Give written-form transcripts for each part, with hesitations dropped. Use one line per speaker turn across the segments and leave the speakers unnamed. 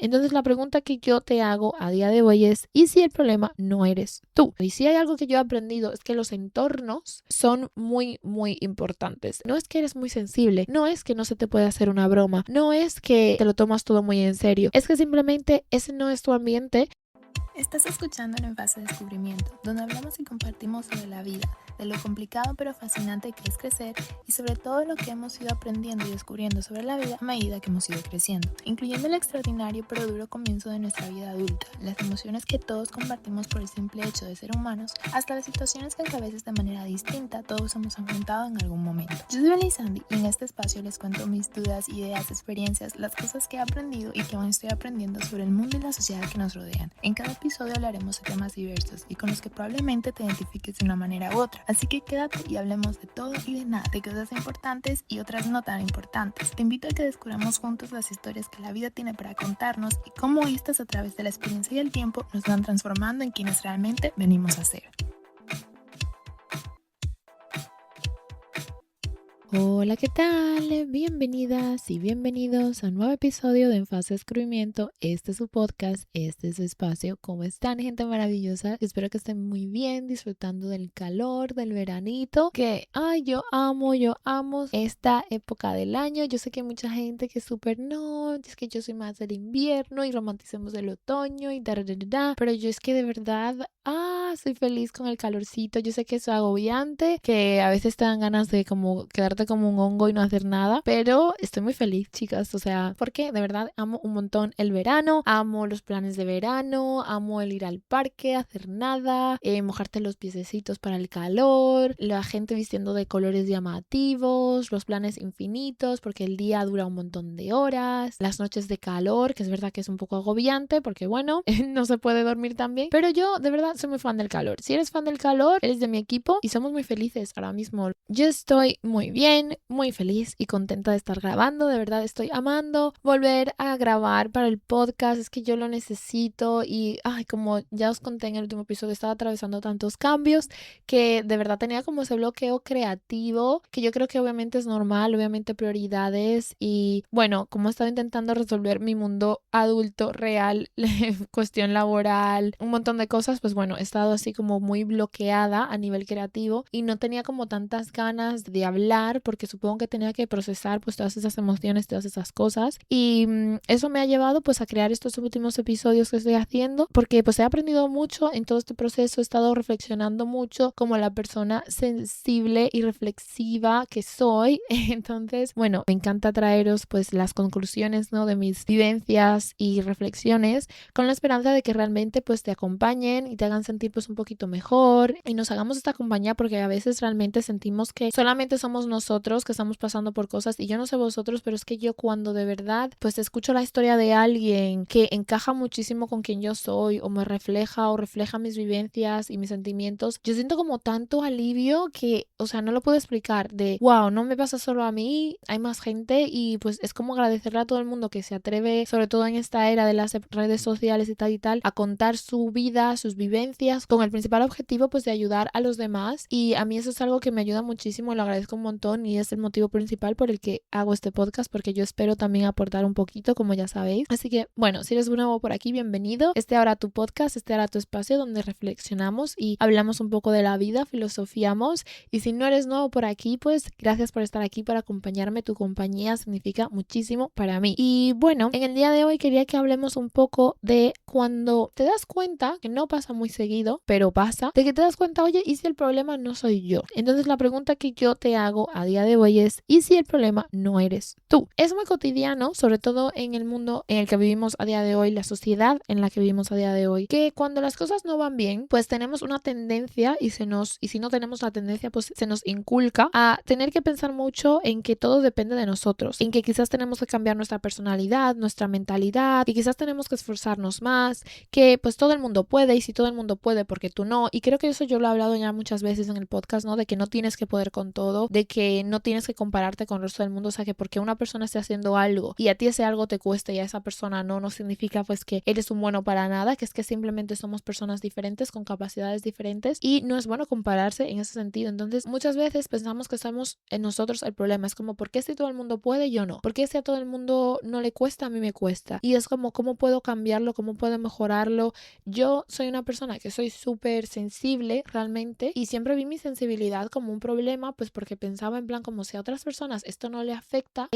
Entonces la pregunta que yo te hago a día de hoy es, ¿y si el problema no eres tú? Y si hay algo que yo he aprendido es que los entornos son muy importantes. No es que eres muy sensible, no es que no se te puede hacer una broma, no es que te lo tomas todo muy en serio, es que simplemente ese no es tu ambiente.
Estás escuchando En Fase de Descubrimiento, donde hablamos y compartimos sobre la vida, de lo complicado pero fascinante que es crecer y sobre todo lo que hemos ido aprendiendo y descubriendo sobre la vida a medida que hemos ido creciendo, incluyendo el extraordinario pero duro comienzo de nuestra vida adulta, las emociones que todos compartimos por el simple hecho de ser humanos, hasta las situaciones que a veces de manera distinta todos hemos enfrentado en algún momento. Yo soy Belisandi y en este espacio les cuento mis dudas, ideas, experiencias, las cosas que he aprendido y que aún estoy aprendiendo sobre el mundo y la sociedad que nos rodean. En cada episodio hablaremos de temas diversos y con los que probablemente te identifiques de una manera u otra. Así que quédate y hablemos de todo y de nada, de cosas importantes y otras no tan importantes. Te invito a que descubramos juntos las historias que la vida tiene para contarnos y cómo estas a través de la experiencia y el tiempo nos van transformando en quienes realmente venimos a ser.
Hola, ¿qué tal? Bienvenidas y bienvenidos a un nuevo episodio de En Fase de Descubrimiento. Este es su podcast, este es su espacio. ¿Cómo están, gente maravillosa? Espero que estén muy bien, disfrutando del calor, del veranito, que yo amo esta época del año. Yo sé que hay mucha gente que es súper no, es que yo soy más del invierno y romanticemos el otoño y pero yo es que de verdad, soy feliz con el calorcito. Yo sé que es agobiante, que a veces te dan ganas de como quedarte como un hongo y no hacer nada, pero estoy muy feliz, chicas, o sea, porque de verdad amo un montón el verano, amo los planes de verano, amo el ir al parque, hacer nada, mojarte los piececitos para el calor, la gente vistiendo de colores llamativos, los planes infinitos, porque el día dura un montón de horas, las noches de calor, que es verdad que es un poco agobiante, porque bueno, no se puede dormir tan bien, pero yo de verdad soy muy fan del calor. Si eres fan del calor, eres de mi equipo y somos muy felices ahora mismo. Yo estoy muy bien, muy feliz y contenta de estar grabando. De verdad estoy amando volver a grabar para el podcast. Es que yo lo necesito y como ya os conté en el último episodio, estaba atravesando tantos cambios que de verdad tenía como ese bloqueo creativo, que yo creo que obviamente es normal, obviamente prioridades y bueno, como he estado intentando resolver mi mundo adulto real, cuestión laboral, un montón de cosas, pues bueno, he estado así como muy bloqueada a nivel creativo y no tenía como tantas ganas de hablar porque supongo que tenía que procesar pues todas esas emociones, todas esas cosas y eso me ha llevado pues a crear estos últimos episodios que estoy haciendo porque pues he aprendido mucho en todo este proceso, he estado reflexionando mucho como la persona sensible y reflexiva que soy. Entonces bueno, me encanta traeros pues las conclusiones, ¿no?, de mis vivencias y reflexiones con la esperanza de que realmente pues te acompañen y te hagan sentir pues un poquito mejor y nos hagamos esta compañía, porque a veces realmente sentimos que solamente somos nosotros que estamos pasando por cosas y yo no sé vosotros, pero es que yo cuando de verdad pues escucho la historia de alguien que encaja muchísimo con quien yo soy o me refleja o refleja mis vivencias y mis sentimientos, yo siento como tanto alivio que, o sea, no lo puedo explicar, de wow, no me pasa solo a mí, hay más gente y pues es como agradecerle a todo el mundo que se atreve, sobre todo en esta era de las redes sociales y tal, a contar su vida, sus vivencias, con el principal objetivo pues de ayudar a los demás, y a mí eso es algo que me ayuda muchísimo y lo agradezco un montón y es el motivo principal por el que hago este podcast, porque yo espero también aportar un poquito, como ya sabéis. Así que bueno, si eres nuevo por aquí, bienvenido. Ahora tu podcast, ahora tu espacio donde reflexionamos y hablamos un poco de la vida, filosofiamos, y si no eres nuevo por aquí, pues gracias por estar aquí, para acompañarme. Tu compañía significa muchísimo para mí. Y bueno, en el día de hoy quería que hablemos un poco de cuando te das cuenta, que no pasa muy seguido, pero pasa, de que te das cuenta, oye, ¿y si el problema no soy yo? Entonces la pregunta que yo te hago a día de hoy es, ¿y si el problema no eres tú? Es muy cotidiano, sobre todo en el mundo en el que vivimos a día de hoy, la sociedad en la que vivimos a día de hoy, que cuando las cosas no van bien, pues tenemos una tendencia y si no tenemos la tendencia, pues se nos inculca a tener que pensar mucho en que todo depende de nosotros, en que quizás tenemos que cambiar nuestra personalidad, nuestra mentalidad, y quizás tenemos que esforzarnos más, que pues todo el mundo puede, y si todo el mundo puede, ¿por qué tú no? Y creo que eso yo lo he hablado ya muchas veces en el podcast, ¿no? De que no tienes que poder con todo, de que que no tienes que compararte con el resto del mundo, o sea, que porque una persona esté haciendo algo y a ti ese algo te cuesta y a esa persona no significa pues que eres un bueno para nada, que es que simplemente somos personas diferentes con capacidades diferentes y no es bueno compararse en ese sentido. Entonces muchas veces pensamos que somos en nosotros el problema, es como ¿por qué si todo el mundo puede yo no? ¿Por qué si a todo el mundo no le cuesta a mí me cuesta? Y es como ¿cómo puedo cambiarlo? ¿Cómo puedo mejorarlo? Yo soy una persona que soy súper sensible realmente y siempre vi mi sensibilidad como un problema, pues porque pensaba en plan como si a otras personas esto no le afecta,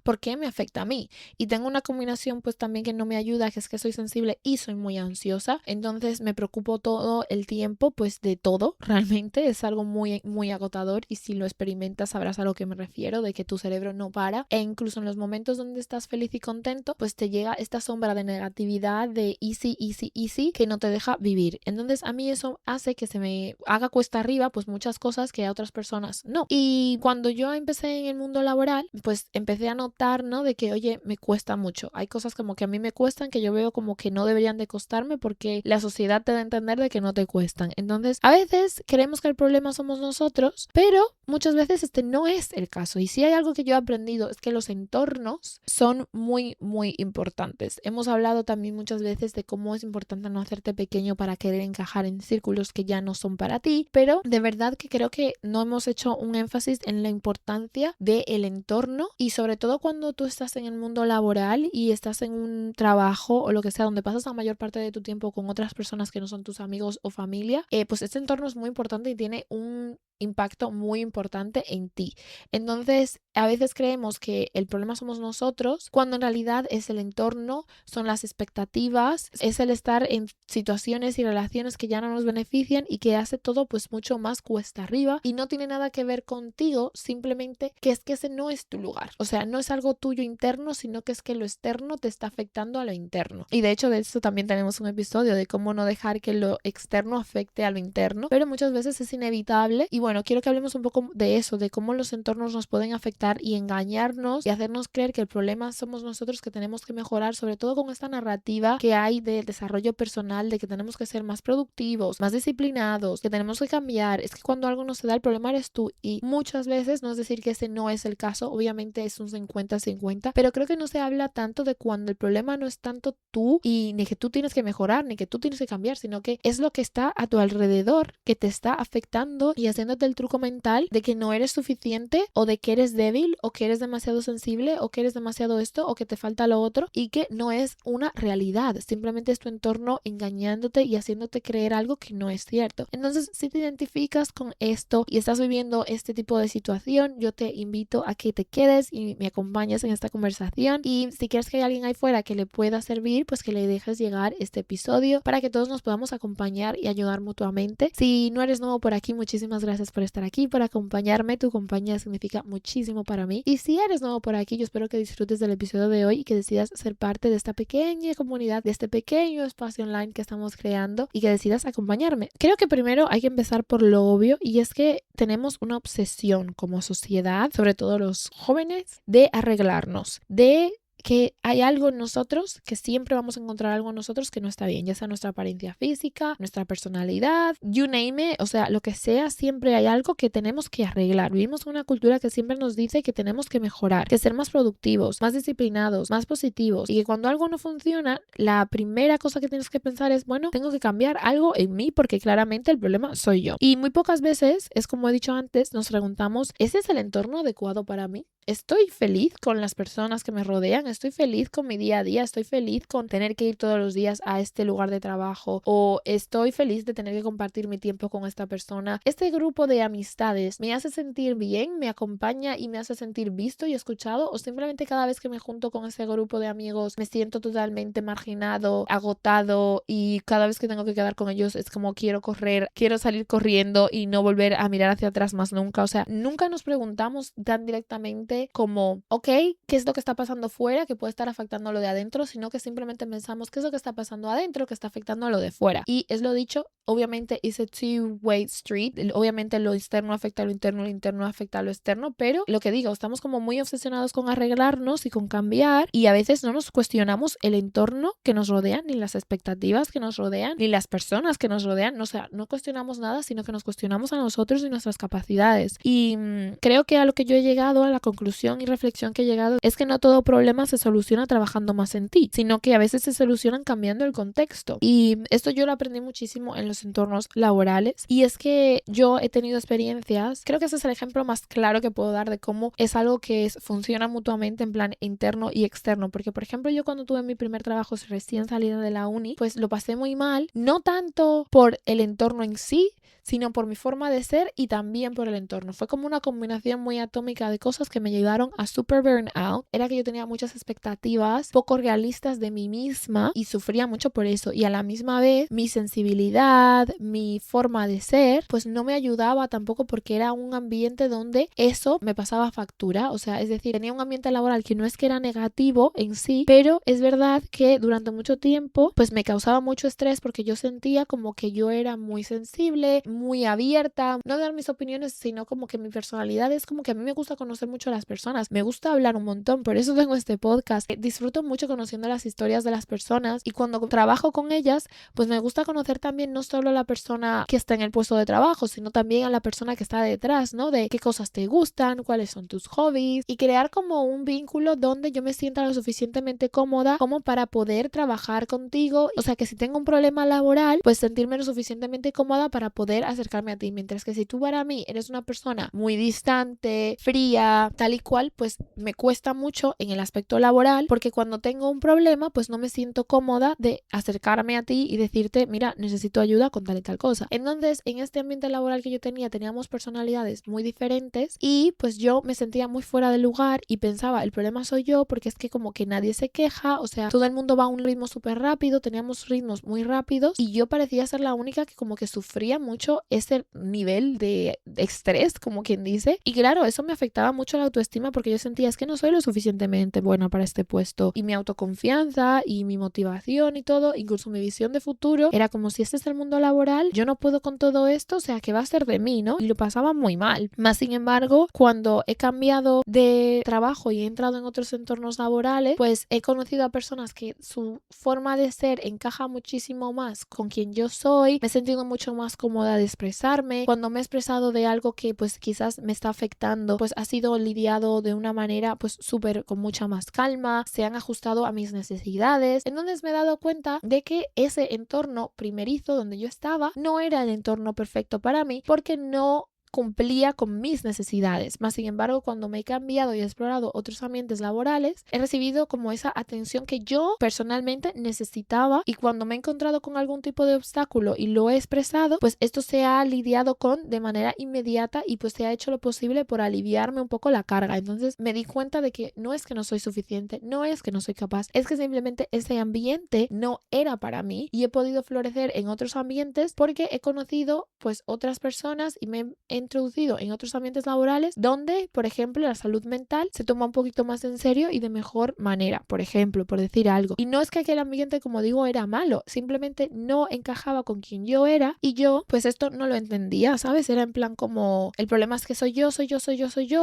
¿por qué me afecta a mí? Y tengo una combinación pues también que no me ayuda, que es que soy sensible y soy muy ansiosa, entonces me preocupo todo el tiempo pues de todo, realmente es algo muy agotador y si lo experimentas sabrás a lo que me refiero, de que tu cerebro no para e incluso en los momentos donde estás feliz y contento pues te llega esta sombra de negatividad de easy que no te deja vivir. Entonces a mí eso hace que se me haga cuesta arriba pues muchas cosas que a otras personas no. Y cuando yo empecé en el mundo laboral pues empecé a notar, ¿no? De que oye, me cuesta mucho. Hay cosas como que a mí me cuestan que yo veo como que no deberían de costarme porque la sociedad te da a entender de que no te cuestan. Entonces a veces creemos que el problema somos nosotros, pero muchas veces este no es el caso. Y si hay algo que yo he aprendido es que los entornos son muy importantes. Hemos hablado también muchas veces de cómo es importante no hacerte pequeño para querer encajar en círculos que ya no son para ti, pero de verdad que creo que no hemos hecho un énfasis en la importancia del entorno y sobre todo cuando tú estás en el mundo laboral y estás en un trabajo o lo que sea donde pasas la mayor parte de tu tiempo con otras personas que no son tus amigos o familia, pues este entorno es muy importante y tiene un impacto muy importante en ti. Entonces, a veces creemos que el problema somos nosotros, cuando en realidad es el entorno, son las expectativas, es el estar en situaciones y relaciones que ya no nos benefician y que hace todo pues mucho más cuesta arriba y no tiene nada que ver contigo, simplemente que es que ese no es tu lugar. O sea, no es algo tuyo interno, sino que es que lo externo te está afectando a lo interno. Y de hecho, de esto también tenemos un episodio de cómo no dejar que lo externo afecte a lo interno, pero muchas veces es inevitable y bueno, quiero que hablemos un poco de eso, de cómo los entornos nos pueden afectar y engañarnos y hacernos creer que el problema somos nosotros, que tenemos que mejorar, sobre todo con esta narrativa que hay del desarrollo personal, de que tenemos que ser más productivos, más disciplinados, que tenemos que cambiar. Es que cuando algo no se da, el problema eres tú y muchas veces no es decir que ese no es el caso, obviamente es un 50-50, pero creo que no se habla tanto de cuando el problema no es tanto tú y ni que tú tienes que mejorar, ni que tú tienes que cambiar, sino que es lo que está a tu alrededor que te está afectando y haciéndote el truco mental de que no eres suficiente o de que eres débil o que eres demasiado sensible o que eres demasiado esto o que te falta lo otro y que no es una realidad, simplemente es tu entorno engañándote y haciéndote creer algo que no es cierto. Entonces, si te identificas con esto y estás viviendo este tipo de situación, yo te invito a que te quedes y me acompañes en esta conversación y si quieres que hay alguien ahí fuera que le pueda servir, pues que le dejes llegar este episodio para que todos nos podamos acompañar y ayudar mutuamente. Si no eres nuevo por aquí, muchísimas gracias por estar aquí, por acompañarme. Tu compañía significa muchísimo para mí. Y si eres nuevo por aquí, yo espero que disfrutes del episodio de hoy y que decidas ser parte de esta pequeña comunidad, de este pequeño espacio online que estamos creando y que decidas acompañarme. Creo que primero hay que empezar por lo obvio y es que tenemos una obsesión como sociedad, sobre todo los jóvenes, de arreglarnos, de que hay algo en nosotros, que siempre vamos a encontrar algo en nosotros que no está bien, ya sea nuestra apariencia física, nuestra personalidad, you name it, o sea, lo que sea, siempre hay algo que tenemos que arreglar. Vivimos en una cultura que siempre nos dice que tenemos que mejorar, que ser más productivos, más disciplinados, más positivos y que cuando algo no funciona, la primera cosa que tienes que pensar es, bueno, tengo que cambiar algo en mí porque claramente el problema soy yo. Y muy pocas veces, es como he dicho antes, nos preguntamos, ¿ese es el entorno adecuado para mí? ¿Estoy feliz con las personas que me rodean? ¿Estoy feliz con mi día a día? ¿Estoy feliz con tener que ir todos los días a este lugar de trabajo? ¿O estoy feliz de tener que compartir mi tiempo con esta persona? ¿Este grupo de amistades me hace sentir bien, me acompaña y me hace sentir visto y escuchado? ¿O simplemente cada vez que me junto con ese grupo de amigos me siento totalmente marginado, agotado y cada vez que tengo que quedar con ellos es como quiero correr, quiero salir corriendo y no volver a mirar hacia atrás más nunca? O sea, nunca nos preguntamos tan directamente simplemente como, ok, ¿qué es lo que está pasando fuera que puede estar afectando lo de adentro? Sino que simplemente pensamos qué es lo que está pasando adentro que está afectando lo de fuera. Y es lo dicho, obviamente it's a two-way street. Obviamente lo externo afecta a lo interno afecta a lo externo, pero lo que digo, estamos como muy obsesionados con arreglarnos y con cambiar, y a veces no nos cuestionamos el entorno que nos rodea, ni las expectativas que nos rodean, ni las personas que nos rodean. O sea, no cuestionamos nada, sino que nos cuestionamos a nosotros y nuestras capacidades. Y creo que a lo que yo he llegado, a la conclusión y reflexión que he llegado, es que no todo problema se soluciona trabajando más en ti, sino que a veces se solucionan cambiando el contexto. Y esto yo lo aprendí muchísimo en los entornos laborales, y es que yo he tenido experiencias, creo que ese es el ejemplo más claro que puedo dar de cómo es algo que funciona mutuamente en plan interno y externo. Porque, por ejemplo, yo cuando tuve mi primer trabajo recién salida de la uni, pues lo pasé muy mal, no tanto por el entorno en sí, sino por mi forma de ser y también por el entorno. Fue como una combinación muy atómica de cosas que me llevaron a super burnout. Era que yo tenía muchas expectativas poco realistas de mí misma y sufría mucho por eso. Y a la misma vez, mi sensibilidad, mi forma de ser, pues no me ayudaba tampoco, porque era un ambiente donde eso me pasaba factura. O sea, es decir, tenía un ambiente laboral que no es que era negativo en sí, pero es verdad que durante mucho tiempo pues me causaba mucho estrés, porque yo sentía como que yo era muy sensible, muy abierta, no dar mis opiniones, sino como que mi personalidad es como que a mí me gusta conocer mucho a las personas, me gusta hablar un montón, por eso tengo este podcast. Disfruto mucho conociendo las historias de las personas, y cuando trabajo con ellas, pues me gusta conocer también no solo a la persona que está en el puesto de trabajo, sino también a la persona que está detrás, ¿no? De qué cosas te gustan, cuáles son tus hobbies, y crear como un vínculo donde yo me sienta lo suficientemente cómoda como para poder trabajar contigo. O sea, que si tengo un problema laboral, pues sentirme lo suficientemente cómoda para poder acercarme a ti, mientras que si tú para mí eres una persona muy distante, fría, tal y cual, pues me cuesta mucho en el aspecto laboral, porque cuando tengo un problema pues no me siento cómoda de acercarme a ti y decirte, mira, necesito ayuda con tal y tal cosa. Entonces, en este ambiente laboral que yo teníamos personalidades muy diferentes, y pues yo me sentía muy fuera de lugar y pensaba, el problema soy yo, porque es que como que nadie se queja, o sea, todo el mundo va a un ritmo súper rápido, teníamos ritmos muy rápidos, y yo parecía ser la única que como que sufría mucho ese nivel de estrés, como quien dice. Y claro, eso me afectaba mucho la autoestima, porque yo sentía, es que no soy lo suficientemente buena para este puesto, y mi autoconfianza y mi motivación y todo, incluso mi visión de futuro, era como, si este es el mundo laboral, yo no puedo con todo esto, o sea, ¿qué va a ser de mí, no? Y lo pasaba muy mal. Más sin embargo, cuando he cambiado de trabajo y he entrado en otros entornos laborales, pues he conocido a personas que su forma de ser encaja muchísimo más con quien yo soy, me he sentido mucho más cómoda de expresarme. Cuando me he expresado de algo que pues quizás me está afectando, pues ha sido lidiado de una manera pues súper con mucha más calma, se han ajustado a mis necesidades. Entonces me he dado cuenta de que ese entorno primerizo donde yo estaba no era el entorno perfecto para mí, porque no cumplía con mis necesidades. Más sin embargo, cuando me he cambiado y he explorado otros ambientes laborales, he recibido como esa atención que yo personalmente necesitaba, y cuando me he encontrado con algún tipo de obstáculo y lo he expresado, pues esto se ha lidiado con de manera inmediata, y pues se ha hecho lo posible por aliviarme un poco la carga. Entonces me di cuenta de que no es que no soy suficiente, no es que no soy capaz, es que simplemente ese ambiente no era para mí, y he podido florecer en otros ambientes porque he conocido pues otras personas y me he introducido en otros ambientes laborales donde, por ejemplo, la salud mental se toma un poquito más en serio y de mejor manera, por ejemplo, por decir algo. Y no es que aquel ambiente, como digo, era malo, simplemente no encajaba con quien yo era, y yo pues esto no lo entendía, ¿sabes? Era en plan como, el problema es que soy yo,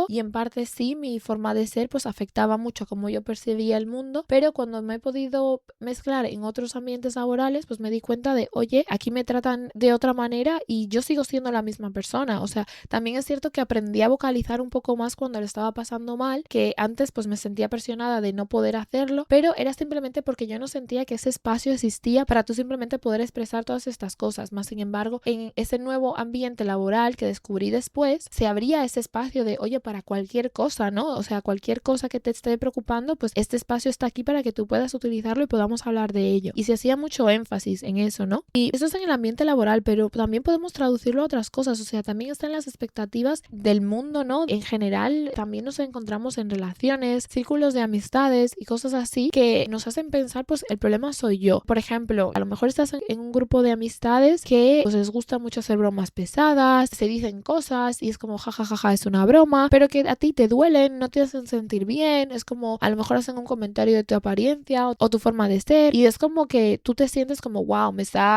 y en parte sí, mi forma de ser pues afectaba mucho a cómo yo percibía el mundo, pero cuando me he podido mezclar en otros ambientes laborales, pues me di cuenta de, oye, aquí me tratan de otra manera y yo sigo siendo la misma persona. O sea, también es cierto que aprendí a vocalizar un poco más cuando lo estaba pasando mal, que antes pues me sentía presionada de no poder hacerlo, pero era simplemente porque yo no sentía que ese espacio existía para tú simplemente poder expresar todas estas cosas. Más sin embargo, en ese nuevo ambiente laboral que descubrí después, se abría ese espacio de, oye, para cualquier cosa, ¿no? O sea, cualquier cosa que te esté preocupando, pues este espacio está aquí para que tú puedas utilizarlo y podamos hablar de ello. Y se hacía mucho énfasis en eso, ¿no? Y eso es en el ambiente laboral, pero también podemos traducirlo a otras cosas. O sea, también está en las unas expectativas del mundo, ¿no? En general, también nos encontramos en relaciones, círculos de amistades y cosas así que nos hacen pensar, pues el problema soy yo. Por ejemplo, a lo mejor estás en un grupo de amistades que pues les gusta mucho hacer bromas pesadas, se dicen cosas y es como jajajaja, es una broma, pero que a ti te duelen, no te hacen sentir bien, es como a lo mejor hacen un comentario de tu apariencia o tu forma de ser y es como que tú te sientes como wow,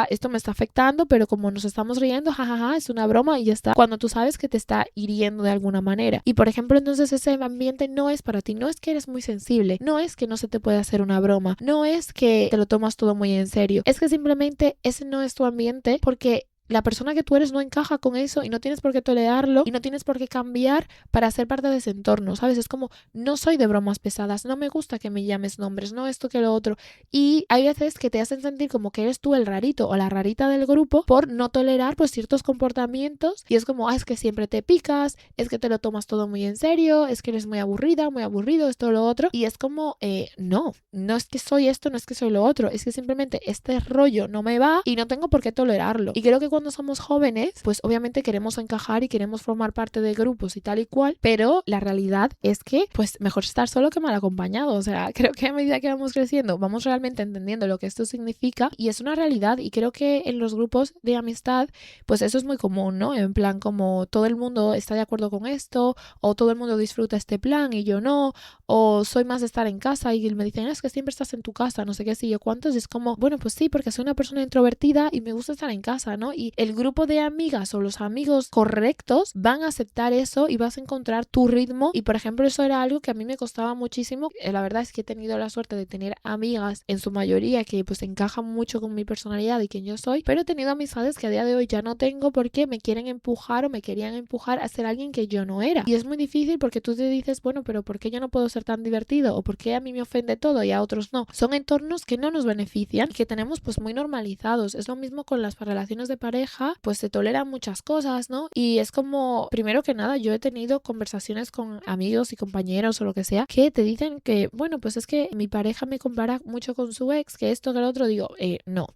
esto me está afectando, pero como nos estamos riendo, jajaja, es una broma y ya está, cuando tú sabes que te está hiriendo de alguna manera. Y por ejemplo, entonces ese ambiente no es para ti, no es que eres muy sensible, no es que no se te puede hacer una broma, no es que te lo tomas todo muy en serio, es que simplemente ese no es tu ambiente porque la persona que tú eres no encaja con eso y no tienes por qué tolerarlo y no tienes por qué cambiar para ser parte de ese entorno, ¿sabes? Es como, no soy de bromas pesadas, no me gusta que me llames nombres, no esto que lo otro. Y hay veces que te hacen sentir como que eres tú el rarito o la rarita del grupo por no tolerar pues ciertos comportamientos y es como, es que siempre te picas, es que te lo tomas todo muy en serio, es que eres muy aburrida, muy aburrido, esto o lo otro. Y es como, no es que soy esto, no es que soy lo otro, es que simplemente este rollo no me va y no tengo por qué tolerarlo. Y creo que cuando somos jóvenes, pues obviamente queremos encajar y queremos formar parte de grupos y tal y cual, pero la realidad es que pues mejor estar solo que mal acompañado. O sea, creo que a medida que vamos creciendo vamos realmente entendiendo lo que esto significa y es una realidad y creo que en los grupos de amistad pues eso es muy común, ¿no? En plan como todo el mundo está de acuerdo con esto o todo el mundo disfruta este plan y yo no, o soy más de estar en casa y me dicen es que siempre estás en tu casa, no sé qué, si yo cuántos, y es como, bueno, pues sí, porque soy una persona introvertida y me gusta estar en casa, ¿no? Y el grupo de amigas o los amigos correctos van a aceptar eso y vas a encontrar tu ritmo y por ejemplo eso era algo que a mí me costaba muchísimo. La verdad es que he tenido la suerte de tener amigas en su mayoría que pues encajan mucho con mi personalidad y quien yo soy, pero he tenido amistades que a día de hoy ya no tengo porque me quieren empujar o me querían empujar a ser alguien que yo no era y es muy difícil porque tú te dices, bueno, pero ¿por qué yo no puedo ser tan divertido? ¿O por qué a mí me ofende todo y a otros no? Son entornos que no nos benefician y que tenemos pues muy normalizados. Es lo mismo con las relaciones de pareja, pues se toleran muchas cosas, ¿no? Y es como, primero que nada, yo he tenido conversaciones con amigos y compañeros o lo que sea que te dicen que, bueno, pues es que mi pareja me compara mucho con su ex, que esto, que lo otro, digo, no.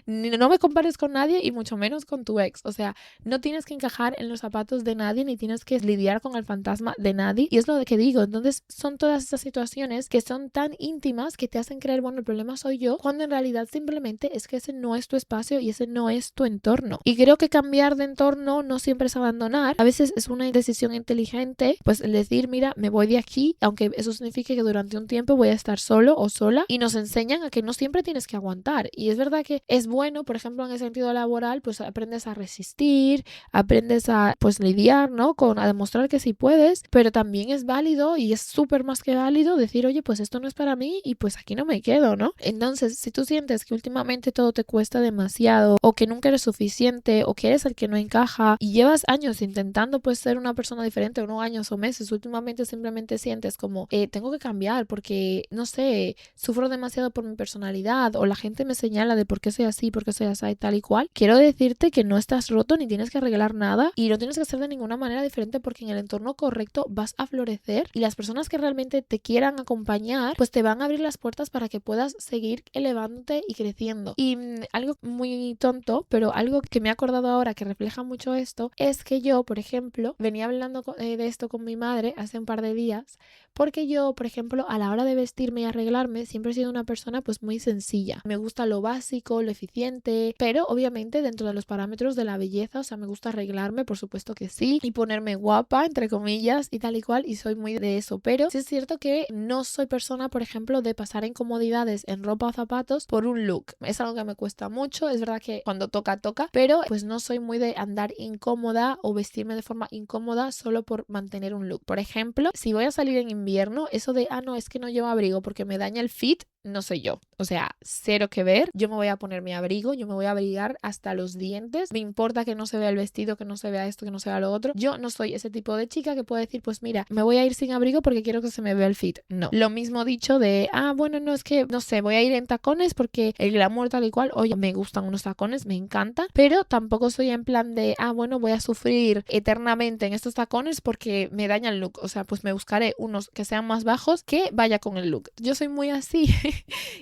No me compares con nadie y mucho menos con tu ex. O sea, no tienes que encajar en los zapatos de nadie ni tienes que lidiar con el fantasma de nadie. Y es lo que digo. Entonces son todas esas situaciones que son tan íntimas que te hacen creer, bueno, el problema soy yo, cuando en realidad simplemente es que ese no es tu espacio y ese no es tu entorno. Y creo que cambiar de entorno no siempre es abandonar. A veces es una decisión inteligente, pues el decir, mira, me voy de aquí, aunque eso signifique que durante un tiempo voy a estar solo o sola, y nos enseñan a que no siempre tienes que aguantar. Y es verdad que es bueno, por ejemplo, en el sentido laboral, pues aprendes a resistir, aprendes a pues lidiar, ¿no? A demostrar que sí puedes, pero también es válido y es súper más que válido decir, oye, pues esto no es para mí y pues aquí no me quedo, ¿no? Entonces, si tú sientes que últimamente todo te cuesta demasiado o que nunca eres suficiente o que eres el que no encaja y llevas años intentando pues ser una persona diferente o no años o meses, últimamente simplemente sientes como tengo que cambiar porque, no sé, sufro demasiado por mi personalidad o la gente me señala de por qué soy así, por qué soy así y tal y cual, quiero decirte que no estás roto ni tienes que arreglar nada y no tienes que ser de ninguna manera diferente porque en el entorno correcto vas a florecer y las personas que realmente te quieran acompañar pues te van a abrir las puertas para que puedas seguir elevándote y creciendo. Y algo muy tonto, pero algo que me he acordado ahora que refleja mucho esto, es que yo, por ejemplo, venía hablando de esto con mi madre hace un par de días, porque yo, por ejemplo, a la hora de vestirme y arreglarme, siempre he sido una persona pues muy sencilla. Me gusta lo básico, lo eficiente, pero obviamente dentro de los parámetros de la belleza, o sea, me gusta arreglarme, por supuesto que sí, y ponerme guapa, entre comillas, y tal y cual, y soy muy de eso, pero sí es cierto que no soy persona, por ejemplo, de pasar incomodidades en ropa o zapatos por un look. Es algo que me cuesta mucho, es verdad que cuando toca, pero pues no soy muy de andar incómoda o vestirme de forma incómoda solo por mantener un look. Por ejemplo, si voy a salir en invierno, eso de, no, es que no llevo abrigo porque me daña el fit, no soy yo. O sea, cero que ver. Yo me voy a poner mi abrigo, yo me voy a abrigar hasta los dientes. Me importa que no se vea el vestido, que no se vea esto, que no se vea lo otro. Yo no soy ese tipo de chica que puede decir, pues mira, me voy a ir sin abrigo porque quiero que se me vea el fit. No. Lo mismo dicho de, bueno, no, es que, no sé, voy a ir en tacones porque el glamour tal y cual, oye, me gustan unos tacones, me encanta, pero tampoco soy en plan de, bueno, voy a sufrir eternamente en estos tacones porque me daña el look. O sea, pues me buscaré unos que sean más bajos que vaya con el look. Yo soy muy así.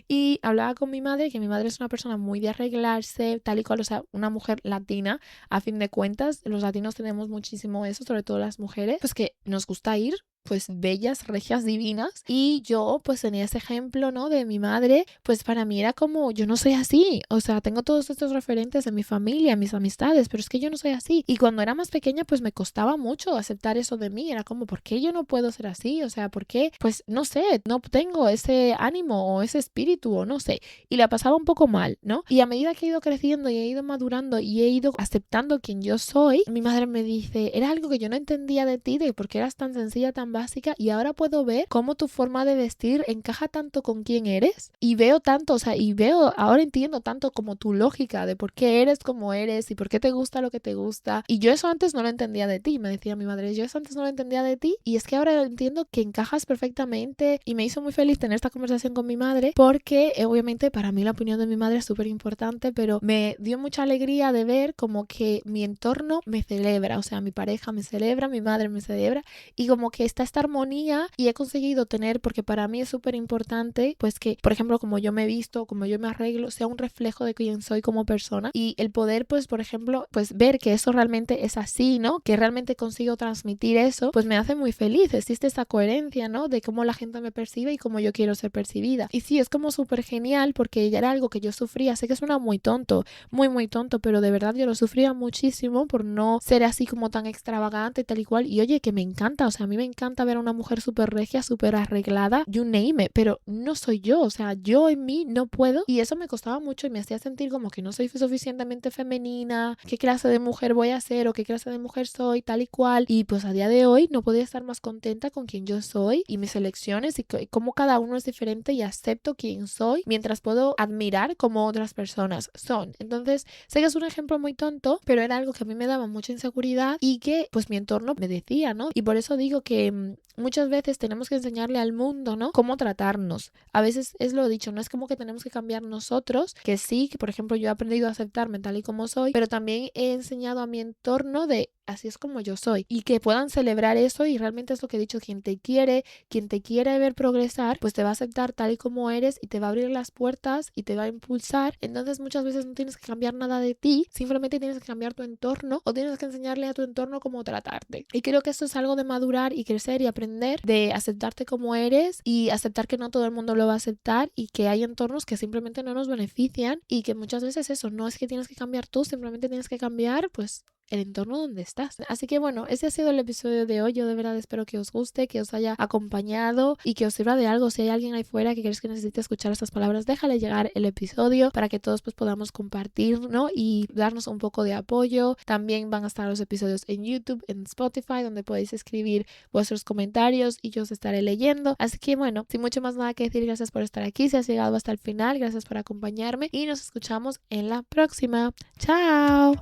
Y hablaba con mi madre, que mi madre es una persona muy de arreglarse, tal y cual, o sea, una mujer latina, a fin de cuentas, los latinos tenemos muchísimo eso, sobre todo las mujeres, pues que nos gusta ir pues bellas, regias, divinas. Y yo pues tenía ese ejemplo, ¿no? De mi madre, pues para mí era como, yo no soy así, o sea, tengo todos estos referentes de mi familia, mis amistades, pero es que yo no soy así. Y cuando era más pequeña pues me costaba mucho aceptar eso de mí, era como, ¿por qué yo no puedo ser así? O sea, ¿por qué? Pues no sé, no tengo ese ánimo o ese espíritu o no sé. Y la pasaba un poco mal, ¿no? Y a medida que he ido creciendo y he ido madurando y he ido aceptando quien yo soy, mi madre me dice, era algo que yo no entendía de ti, de por qué eras tan sencilla, tan básica, y ahora puedo ver cómo tu forma de vestir encaja tanto con quién eres y veo tanto, o sea, ahora entiendo tanto como tu lógica de por qué eres como eres y por qué te gusta lo que te gusta. Y yo eso antes no lo entendía de ti, me decía mi madre, yo eso antes no lo entendía de ti y es que ahora entiendo que encajas perfectamente. Y me hizo muy feliz tener esta conversación con mi madre porque obviamente para mí la opinión de mi madre es súper importante, pero me dio mucha alegría de ver como que mi entorno me celebra, o sea, mi pareja me celebra, mi madre me celebra, y como que está esta armonía. Y he conseguido tener, porque para mí es súper importante, pues que, por ejemplo, como yo me visto, como yo me arreglo, sea un reflejo de quién soy como persona, y el poder, pues, por ejemplo, pues ver que eso realmente es así, ¿no? Que realmente consigo transmitir eso, pues me hace muy feliz. Existe esa coherencia, ¿no? De cómo la gente me percibe y cómo yo quiero ser percibida. Y sí, es como súper genial porque ya era algo que yo sufría. Sé que suena muy tonto, muy, muy tonto, pero de verdad yo lo sufría muchísimo por no ser así como tan extravagante, tal y cual. Y oye, que me encanta, o sea, a mí me encanta ver a una mujer súper regia, súper arreglada, you name it, pero no soy yo, o sea, yo en mí no puedo. Y eso me costaba mucho y me hacía sentir como que no soy suficientemente femenina, qué clase de mujer voy a ser o qué clase de mujer soy, tal y cual. Y pues a día de hoy no podía estar más contenta con quien yo soy y mis elecciones y cómo cada uno es diferente, y acepto quién soy mientras puedo admirar cómo otras personas son. Entonces, sé que es un ejemplo muy tonto, pero era algo que a mí me daba mucha inseguridad y que pues mi entorno me decía, ¿no? Y por eso digo que muchas veces tenemos que enseñarle al mundo, ¿no? Cómo tratarnos. A veces es lo dicho, no es como que tenemos que cambiar nosotros, que sí, que por ejemplo yo he aprendido a aceptarme tal y como soy, pero también he enseñado a mi entorno de así es como yo soy, y que puedan celebrar eso. Y realmente es lo que he dicho, quien te quiere ver progresar, pues te va a aceptar tal y como eres y te va a abrir las puertas y te va a impulsar. Entonces muchas veces no tienes que cambiar nada de ti, simplemente tienes que cambiar tu entorno o tienes que enseñarle a tu entorno cómo tratarte. Y creo que esto es algo de madurar y crecer y aprender, de aceptarte como eres y aceptar que no todo el mundo lo va a aceptar y que hay entornos que simplemente no nos benefician, y que muchas veces eso no es que tienes que cambiar tú, simplemente tienes que cambiar pues el entorno donde estás. Así que bueno, ese ha sido el episodio de hoy. Yo de verdad espero que os guste, que os haya acompañado y que os sirva de algo. Si hay alguien ahí fuera que crees que necesite escuchar estas palabras, déjale llegar el episodio para que todos pues podamos compartir, ¿no? Y darnos un poco de apoyo. También van a estar los episodios en YouTube, en Spotify, donde podéis escribir vuestros comentarios y yo os estaré leyendo. Así que bueno, sin mucho más nada que decir, gracias por estar aquí. Si has llegado hasta el final, gracias por acompañarme y nos escuchamos en la próxima. ¡Chao!